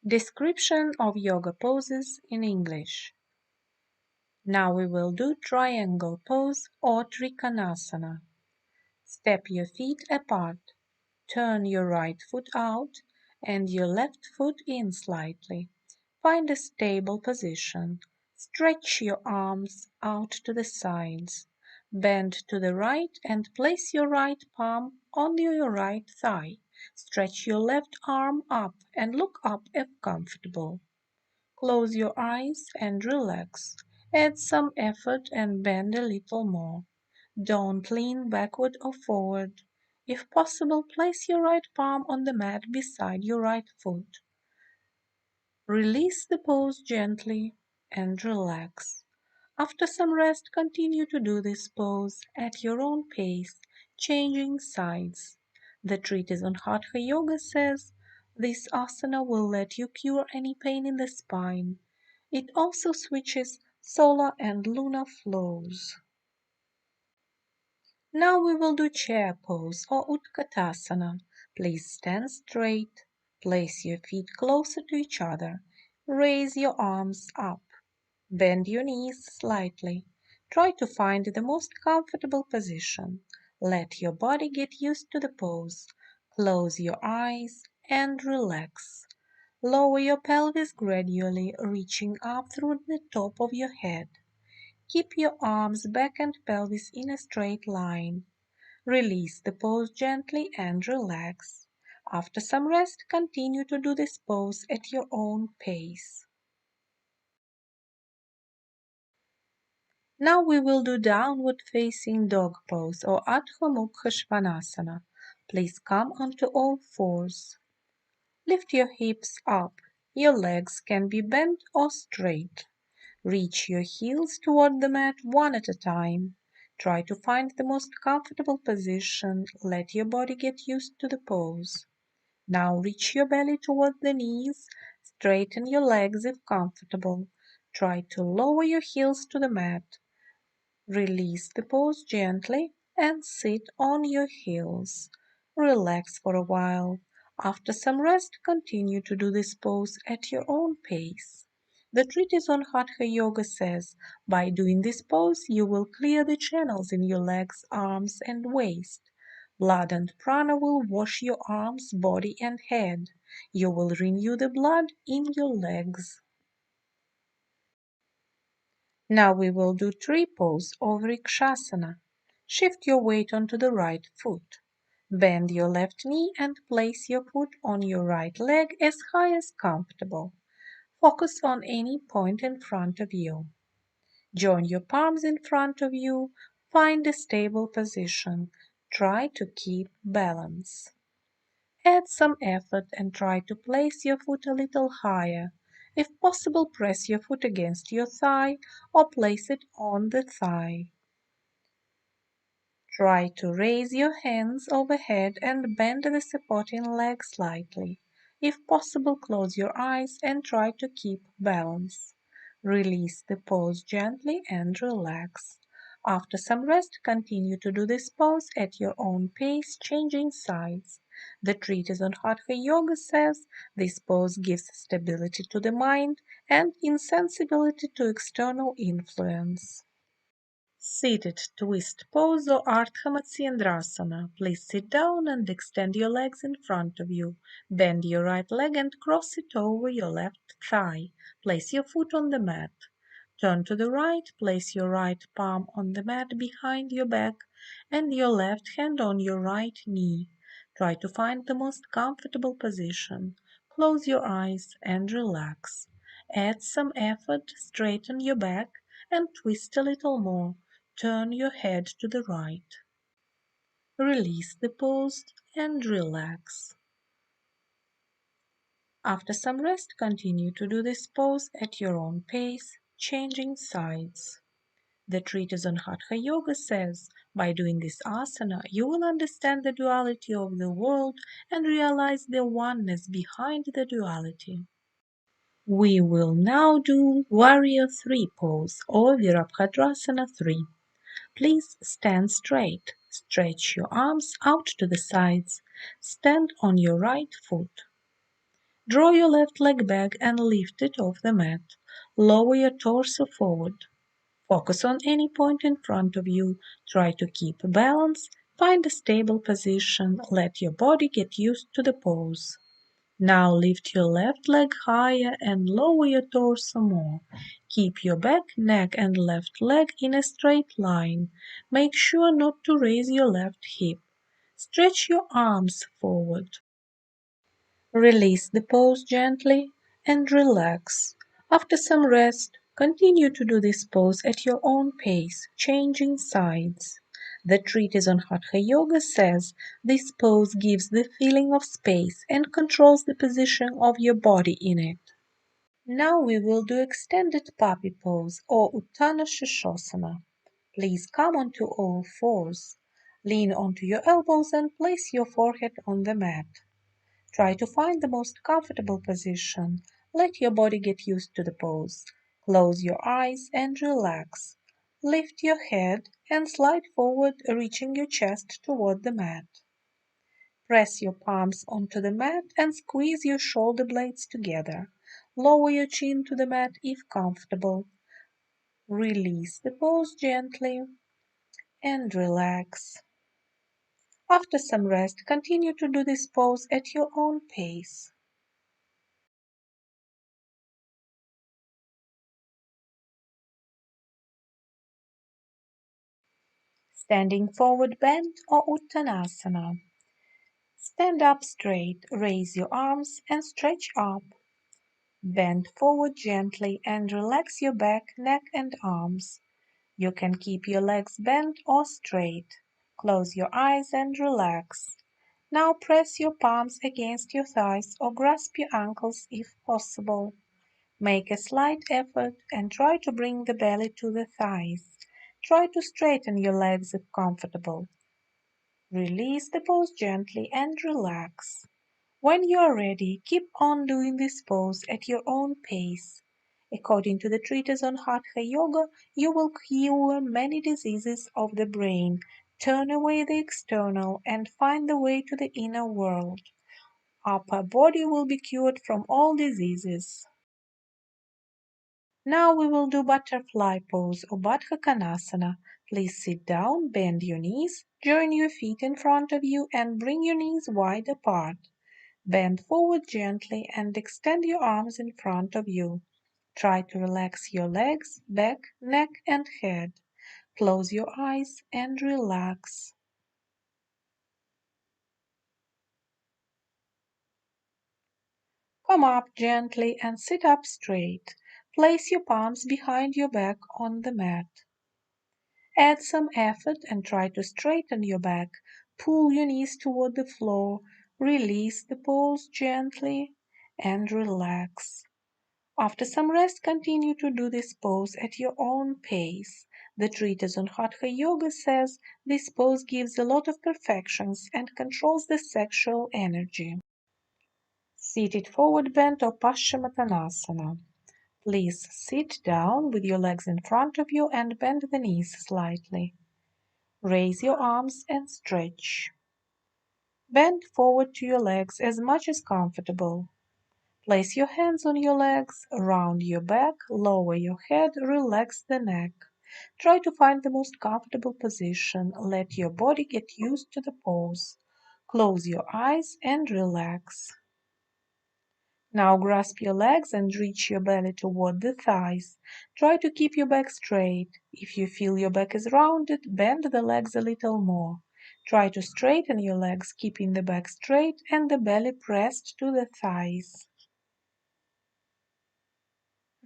Description of yoga poses in English. Now we will do triangle pose or trikonasana. Step your feet apart. Turn your right foot out and your left foot in slightly. Find a stable position. Stretch your arms out to the sides. Bend to the right and place your right palm on your right thigh. Stretch your left arm up and look up if comfortable. Close your eyes and relax. Add some effort and bend a little more. Don't lean backward or forward. If possible, place your right palm on the mat beside your right foot. Release the pose gently and relax. After some rest, continue to do this pose at your own pace, changing sides. The treatise on Hatha Yoga says this asana will let you cure any pain in the spine. It also switches solar and lunar flows. Now we will do chair pose or Utkatasana. Please stand straight. Place your feet closer to each other. Raise your arms up. Bend your knees slightly. Try to find the most comfortable position. Let your body get used to the pose. Close your eyes and relax. Lower your pelvis gradually, reaching up through the top of your head. Keep your arms, back and pelvis in a straight line. Release the pose gently and relax. After some rest, continue to do this pose at your own pace. Now we will do downward facing dog pose or Adho Mukha Svanasana. Please come onto all fours. Lift your hips up. Your legs can be bent or straight. Reach your heels toward the mat one at a time. Try to find the most comfortable position. Let your body get used to the pose. Now reach your belly toward the knees. Straighten your legs if comfortable. Try to lower your heels to the mat. Release the pose gently and sit on your heels. Relax for a while. After some rest, continue to do this pose at your own pace. The treatise on Hatha Yoga says, by doing this pose, you will clear the channels in your legs, arms, and waist. Blood and prana will wash your arms, body, and head. You will renew the blood in your legs. Now we will do tree pose or Vrikshasana. Shift your weight onto the right foot. Bend your left knee and place your foot on your right leg as high as comfortable. Focus on any point in front of you. Join your palms in front of you. Find a stable position. Try to keep balance. Add some effort and try to place your foot a little higher. If possible, press your foot against your thigh or place it on the thigh. Try to raise your hands overhead and bend the supporting leg slightly. If possible, close your eyes and try to keep balance. Release the pose gently and relax. After some rest, continue to do this pose at your own pace, changing sides. The treatise on Hatha Yoga says this pose gives stability to the mind and insensibility to external influence. Seated twist pose or Ardha Matsyendrasana. Please sit down and extend your legs in front of you. Bend your right leg and cross it over your left thigh. Place your foot on the mat. Turn to the right, place your right palm on the mat behind your back and your left hand on your right knee. Try to find the most comfortable position. Close your eyes and relax. Add some effort, straighten your back and twist a little more. Turn your head to the right. Release the pose and relax. After some rest, continue to do this pose at your own pace, changing sides. The treatise on Hatha Yoga says, by doing this asana, you will understand the duality of the world and realize the oneness behind the duality. We will now do Warrior 3 pose or Virabhadrasana 3. Please stand straight. Stretch your arms out to the sides. Stand on your right foot. Draw your left leg back and lift it off the mat. Lower your torso forward. Focus on any point in front of you. Try to keep balance. Find a stable position. Let your body get used to the pose. Now lift your left leg higher and lower your torso more. Keep your back, neck and left leg in a straight line. Make sure not to raise your left hip. Stretch your arms forward. Release the pose gently and relax. After some rest, continue to do this pose at your own pace, changing sides. The treatise on Hatha Yoga says this pose gives the feeling of space and controls the position of your body in it. Now we will do extended puppy pose or Uttana Shishosana. Please come onto all fours. Lean onto your elbows and place your forehead on the mat. Try to find the most comfortable position. Let your body get used to the pose. Close your eyes and relax. Lift your head and slide forward, reaching your chest toward the mat. Press your palms onto the mat and squeeze your shoulder blades together. Lower your chin to the mat if comfortable. Release the pose gently and relax. After some rest, continue to do this pose at your own pace. Standing forward bend or Uttanasana. Stand up straight, raise your arms and stretch up. Bend forward gently and relax your back, neck and arms. You can keep your legs bent or straight. Close your eyes and relax. Now press your palms against your thighs or grasp your ankles if possible. Make a slight effort and try to bring the belly to the thighs. Try to straighten your legs if comfortable. Release the pose gently and relax. When you are ready, keep on doing this pose at your own pace. According to the treatise on Hatha Yoga, you will cure many diseases of the brain, turn away the external, and find the way to the inner world. Upper body will be cured from all diseases. Now we will do butterfly pose or Baddha Konasana. Please sit down, bend your knees, join your feet in front of you and bring your knees wide apart. Bend forward gently and extend your arms in front of you. Try to relax your legs, back, neck and head. Close your eyes and relax. Come up gently and sit up straight. Place your palms behind your back on the mat. Add some effort and try to straighten your back. Pull your knees toward the floor. Release the pose gently and relax. After some rest, continue to do this pose at your own pace. The treatise on Hatha Yoga says this pose gives a lot of perfections and controls the sexual energy. Seated forward bend or Paschimottanasana. Please sit down with your legs in front of you and bend the knees slightly. Raise your arms and stretch. Bend forward to your legs as much as comfortable. Place your hands on your legs, round your back, lower your head, relax the neck. Try to find the most comfortable position. Let your body get used to the pose. Close your eyes and relax. Now grasp your legs and reach your belly toward the thighs. Try to keep your back straight. If you feel your back is rounded, bend the legs a little more. Try to straighten your legs, keeping the back straight and the belly pressed to the thighs.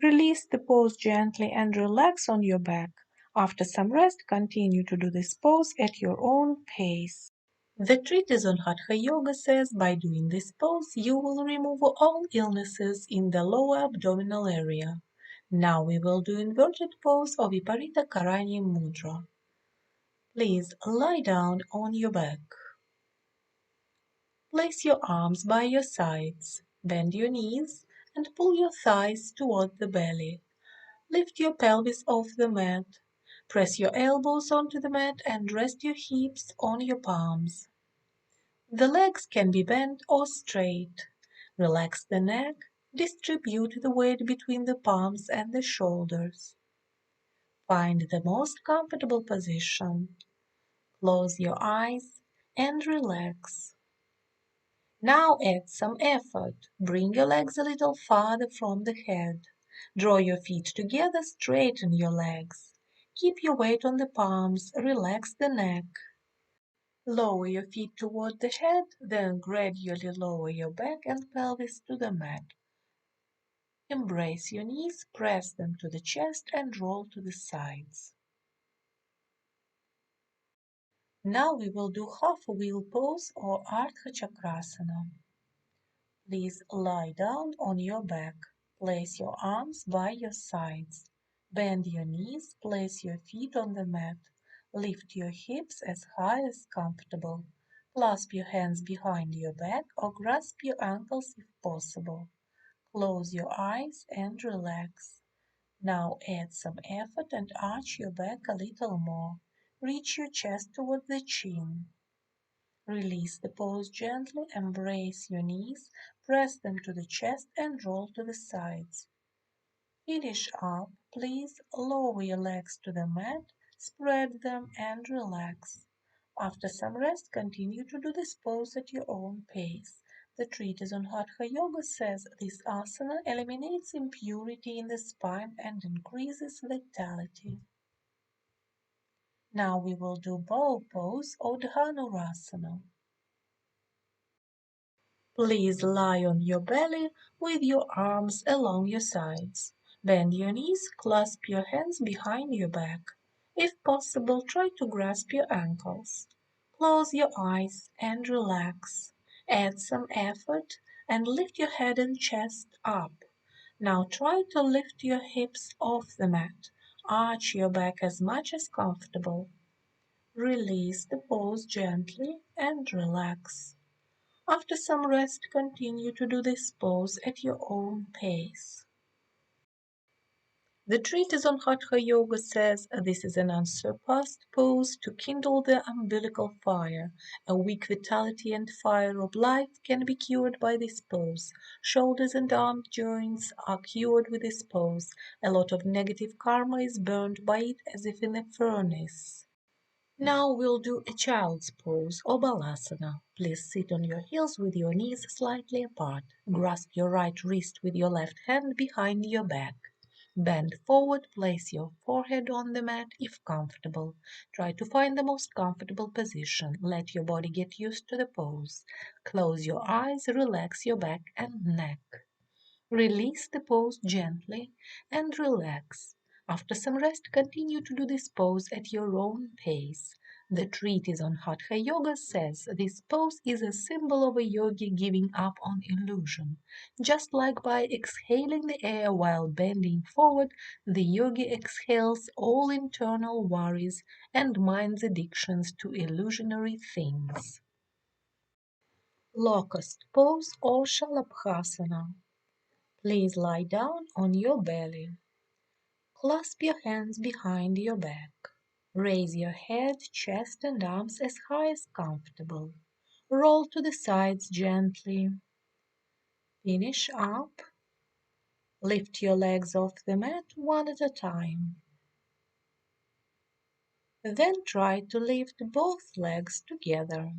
Release the pose gently and relax on your back. After some rest, continue to do this pose at your own pace. The treatise on Hatha Yoga says by doing this pose, you will remove all illnesses in the lower abdominal area. Now we will do inverted pose of Viparita Karani Mudra. Please lie down on your back. Place your arms by your sides, bend your knees, and pull your thighs toward the belly. Lift your pelvis off the mat. Press your elbows onto the mat and rest your hips on your palms. The legs can be bent or straight. Relax the neck, distribute the weight between the palms and the shoulders. Find the most comfortable position. Close your eyes and relax. Now add some effort. Bring your legs a little farther from the head. Draw your feet together, straighten your legs. Keep your weight on the palms, relax the neck. Lower your feet toward the head, then gradually lower your back and pelvis to the mat. Embrace your knees, press them to the chest and roll to the sides. Now we will do half wheel pose or Ardha Chakrasana. Please lie down on your back. Place your arms by your sides. Bend your knees, place your feet on the mat. Lift your hips as high as comfortable. Clasp your hands behind your back or grasp your ankles if possible. Close your eyes and relax. Now add some effort and arch your back a little more. Reach your chest toward the chin. Release the pose gently, embrace your knees, press them to the chest and roll to the sides. Finish up, please lower your legs to the mat, spread them and relax. After some rest, continue to do this pose at your own pace. The treatise on Hatha Yoga says this asana eliminates impurity in the spine and increases vitality. Now we will do bow pose or Dhanurasana. Please lie on your belly with your arms along your sides. Bend your knees, clasp your hands behind your back. If possible, try to grasp your ankles. Close your eyes and relax. Add some effort and lift your head and chest up. Now try to lift your hips off the mat. Arch your back as much as comfortable. Release the pose gently and relax. After some rest, continue to do this pose at your own pace. The treatise on Hatha Yoga says this is an unsurpassed pose to kindle the umbilical fire. A weak vitality and fire of life can be cured by this pose. Shoulders and arm joints are cured with this pose. A lot of negative karma is burned by it as if in a furnace. Now we'll do a child's pose or balasana. Please sit on your heels with your knees slightly apart. Grasp your right wrist with your left hand behind your back. Bend forward, place your forehead on the mat if comfortable. Try to find the most comfortable position. Let your body get used to the pose. Close your eyes, relax your back and neck. Release the pose gently and relax. After some rest, continue to do this pose at your own pace. The treatise on Hatha Yoga says this pose is a symbol of a yogi giving up on illusion. Just like by exhaling the air while bending forward, the yogi exhales all internal worries and mind's addictions to illusionary things. Locust pose or Shalabhasana. Please lie down on your belly. Clasp your hands behind your back. Raise your head, chest and arms as high as comfortable. Roll to the sides gently. Finish up. Lift your legs off the mat one at a time. Then try to lift both legs together.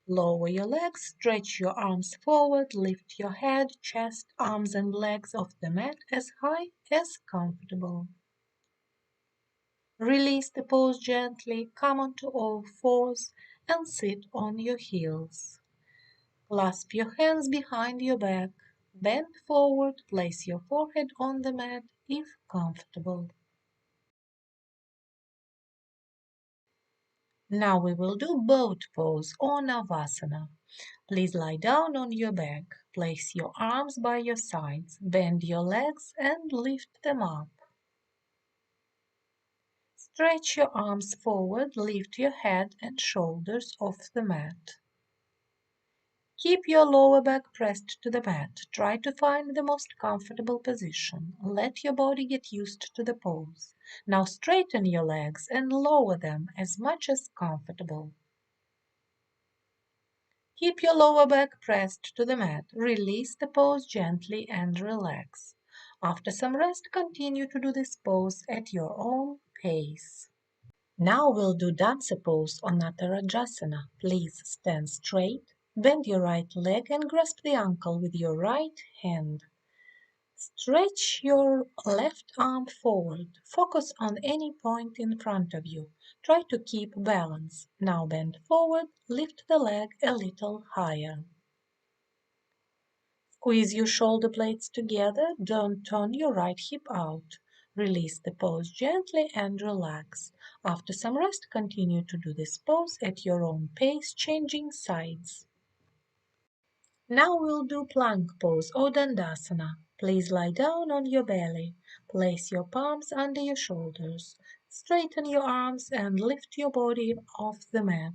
Lower your legs, stretch your arms forward, lift your head, chest, arms and legs off the mat as high as comfortable. Release the pose gently, come onto all fours and sit on your heels. Clasp your hands behind your back, bend forward, place your forehead on the mat if comfortable. Now we will do boat pose or Navasana. Please lie down on your back, place your arms by your sides, bend your legs and lift them up. Stretch your arms forward, lift your head and shoulders off the mat. Keep your lower back pressed to the mat. Try to find the most comfortable position. Let your body get used to the pose. Now straighten your legs and lower them as much as comfortable. Keep your lower back pressed to the mat. Release the pose gently and relax. After some rest, continue to do this pose at your own pace. Now we'll do dancer pose on Natarajasana. Please stand straight, bend your right leg and grasp the ankle with your right hand. Stretch your left arm forward. Focus on any point in front of you. Try to keep balance. Now bend forward, lift the leg a little higher. Squeeze your shoulder blades together. Don't turn your right hip out. Release the pose gently and relax. After some rest, continue to do this pose at your own pace, changing sides. Now we'll do plank pose or dandasana. Please lie down on your belly. Place your palms under your shoulders. Straighten your arms and lift your body off the mat.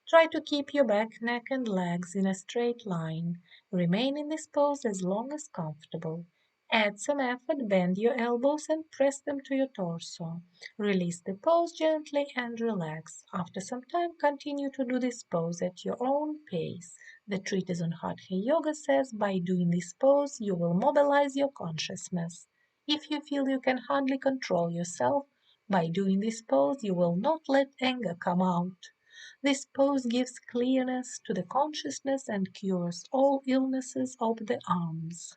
Try to keep your back, neck and legs in a straight line. Remain in this pose as long as comfortable. Add some effort, bend your elbows and press them to your torso. Release the pose gently and relax. After some time, continue to do this pose at your own pace. The treatise on Hatha Yoga says by doing this pose, you will mobilize your consciousness. If you feel you can hardly control yourself, by doing this pose, you will not let anger come out. This pose gives clearness to the consciousness and cures all illnesses of the arms.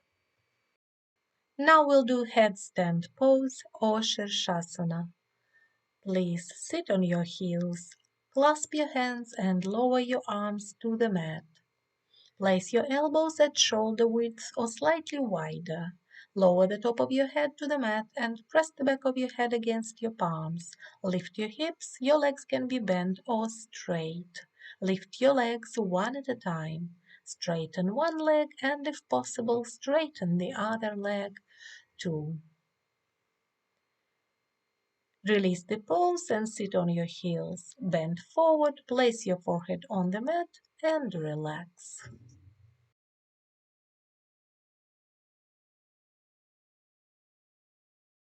Now we'll do headstand pose or Shirshasana. Please sit on your heels, clasp your hands and lower your arms to the mat. Place your elbows at shoulder width or slightly wider. Lower the top of your head to the mat and press the back of your head against your palms. Lift your hips, your legs can be bent or straight. Lift your legs one at a time. Straighten one leg and if possible straighten the other leg too. Release the pose and sit on your heels. Bend forward, place your forehead on the mat and relax.